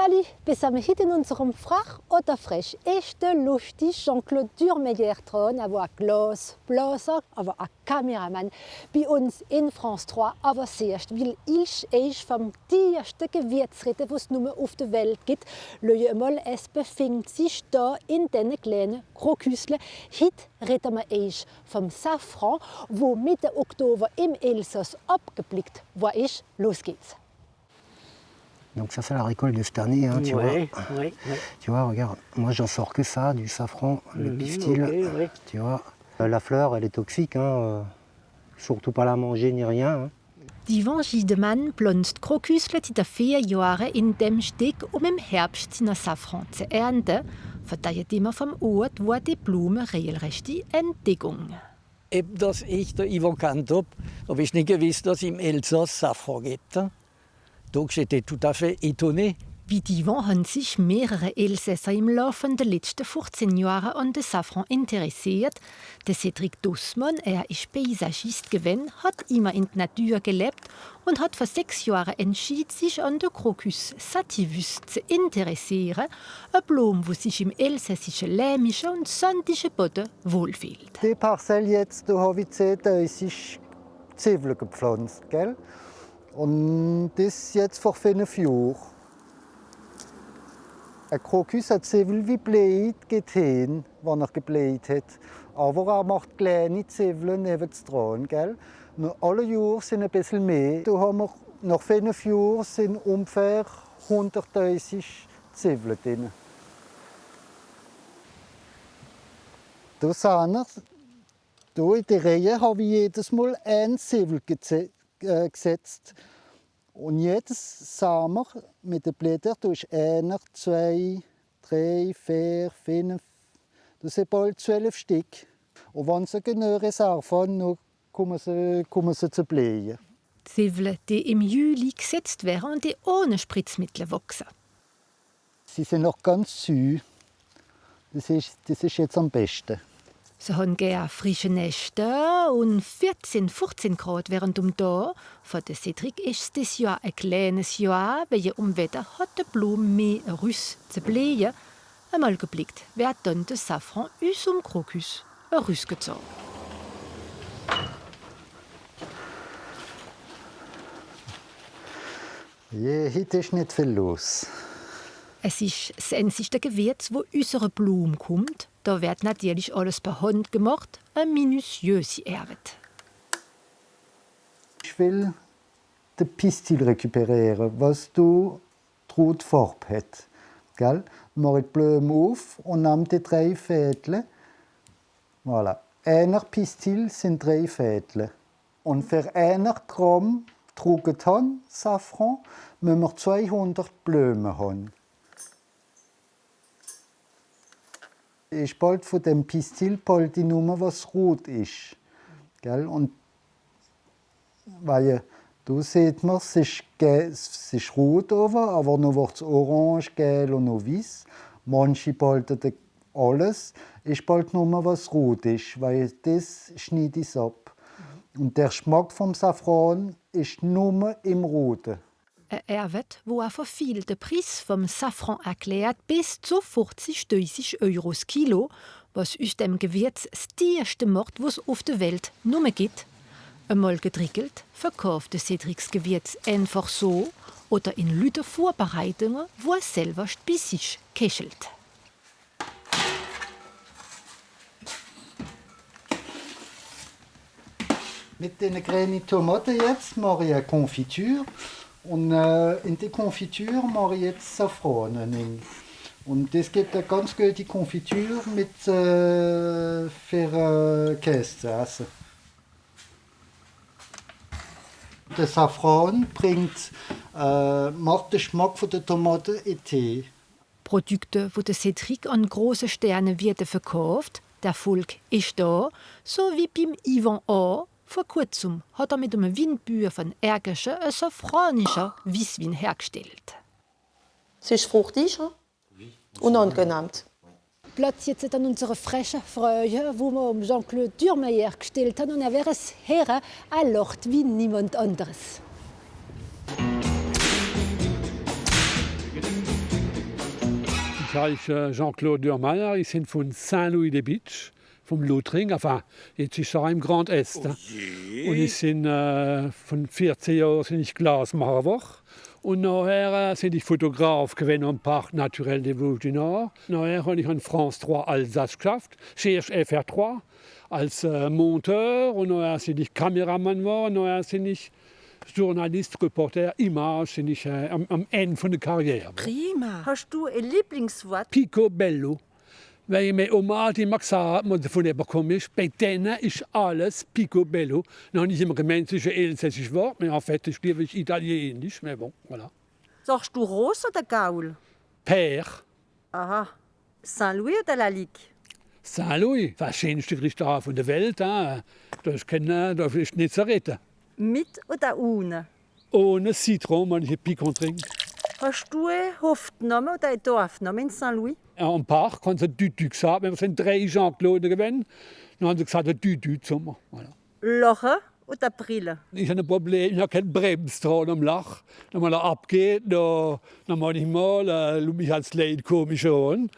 Sally, bis wir heute in unserem Frach oder Frech echte lustig Jean-Claude Durmeyer dran, aber ein Glasblaser, aber ein Kameramann bei uns in France 3, aber zuerst, weil ich vom tiersten Gewürzrede, was es nur auf der Welt gibt, schaue mal, es befindet sich da in diesen kleinen Krokusle. Heute reden wir euch vom Safran, wo Mitte Oktober im Elsass abgeblickt war. Los geht's. Donc ça c'est la récolte de cette année, hein, tu vois. Oui. Tu vois, regarde, moi j'en sors que ça, du safran, le pistil, oui. tu vois. La fleur, elle est toxique, hein, surtout pas la manger ni rien. Hein. Die Van Giedemann pflanzt Krokusle seit 4 Jahren in dem Steg, im Herbst seiner Safran zu ernten. Verteilt immer vom Ort, wo die Blume regelrechte Entdeckung. Eben, dass ich da Ivan kennt habe ich nicht gewusst, dass es im Elsass Safran gibt. Donc j'étais tout à fait étonné. Wie die Van haben sich mehrere Elsässer im Laufe der letzten 15 Jahre an den Safran interessiert. Der Cédric Dussmann, ist Paysagist gewesen, hat immer in der Natur gelebt und hat vor 6 Jahren entschieden, sich an den Crocus sativus zu interessieren. Ein Blumen, wo sich im elsässischen lämischen und sandischen Boden wohlfühlt. Die Parzelle jetzt, da habe ich gesehen, da ist Zwiebeln gepflanzt, gell? Und das jetzt vor 5 Jahren. Ein Krokus hat Zwiebeln wie Blät getan, wenn er gebläht hat. Aber er macht kleine Zwiebeln nebendran, gell? Nur alle Jahre sind ein bisschen mehr. Da haben wir, nach 5 Jahren sind ungefähr 100.000 Zwiebeln drin. Da sind wir. Da in der Reihe habe ich jedes Mal ein Zwiebel gesetzt. Und jedes Sommer mit den Blättern ist 1, 2, 3, 4, 5, das sind bald 12 Stück. Und wenn sie genau Reserve haben, dann kommen sie zu blähen. Zwiebeln, die im Juli gesetzt werden und die ohne Spritzmittel wachsen. Sie sind noch ganz süß. Das ist jetzt am besten. Sie haben gerne frische Nächte und 14, 15 Grad während dem Tag. Für den Cédric ist es dieses Jahr ein kleines Jahr, weil um Wetter hat die Blume mehr Rüss zu blähen. Einmal geblickt wird dann der Safran aus dem Krokus ein Rüss gezogen. Ja, heute ist nicht viel los. Es ist das einzige Gewürz, das unsere Blume kommt. Da wird natürlich alles per Hand gemacht, eine minutiöse Arbeit. Ich will den Pistil rekuperieren, was du die Farbe hat. Gell? Mache die Blume auf und nehme die 3 Fädel. Voilà. Einer Pistil sind 3 Fädel. Und für 1 Gramm Trugentan Safran müssen wir 200 Blumen haben. Ich bald von dem Pistil bald die Nummer, was rot ist. Gell? Und weil da sieht man, es ist rot oben, aber noch wird es orange, gelb und noch weiß. Manche behalten alles. Ich bald nur was rot ist, weil das schneide ich ab. Und der Geschmack vom Safran ist nur im Roten. Eine Arbeit, wo für viel der Preis vom Safran erklärt, bis zu 40.000 € Kilo, was aus dem Gewürz das teuerste macht, was es auf der Welt nur gibt. Einmal getrickelt, verkauft der Cédrics Gewürz einfach so oder in Lüte Vorbereitungen, wo er selber bei sich käschelt. Mit den grünen Tomaten jetzt mache ich eine Konfitur. Und in die Konfitur mache ich jetzt Safran rein. Und das gibt eine ganz gute Konfitur für Käse zu essen. Der Safran macht den Geschmack der Tomaten in Tee. Produkte, die der Cédric an große Sterne wird verkauft, der Erfolg ist da, so wie beim Ivan auch. Vor kurzem hat er mit einem Weinbauer von Ergischen ein safranischer Weisswein hergestellt. Es ist fruchtig und angenehm. Platz jetzt an unsere freche Freude, wo wir Jean-Claude Durmeyer gestellt haben, und er wäre es Herr, er lacht wie niemand anderes. Ich heiße Jean-Claude Dürrmayer, ich bin von Saint-Louis-de-Bitche, vom Lothring, enfin, jetzt ist es im Grand Est. Und ich bin von 14 Jahren bin ich Glasmacher. Und nachher bin ich Fotograf gewesen am Parc Naturel des Vosges du Nord. Nachher habe ich an France 3 Alsace geschafft, zuerst FR3 als Monteur. Und nachher bin ich Kameramann geworden, nachher bin ich Journalist, Reporter, Image, bin ich am Ende von der Karriere. Prima. Hast du ein Lieblingswort? Picobello. Weil meine Oma die immer gesagt hat, davon bekommen ist, bei denen ist alles Picobello. Noch nicht immer gemeint, es ist ein elsässisches Wort, aber en fait, ich glaube, es ist italienisch. Mais bon, voilà. Sagst du Ros oder Gaul? Père, Aha. Saint-Louis oder La Ligue? Saint-Louis, das schönste Restaurant der Welt. Das ist nicht zu retten. Mit oder ohne? Ohne Zitron, wenn ich einen Picon trinke. Hast du einen Hofnamen oder einen Dorfnamen in Saint-Louis? Am Park haben sie Düdü gesagt, wir sind 3 Jean-Claude gewesen. Dann haben sie gesagt, Düdü zum Sommer. Voilà. Lachen oder Brille? Ich habe ein Problem, ich habe keinen Bremsstrahl am Lach. Wenn man da abgeht, dann mache ich mal, mich als Leid komisch an.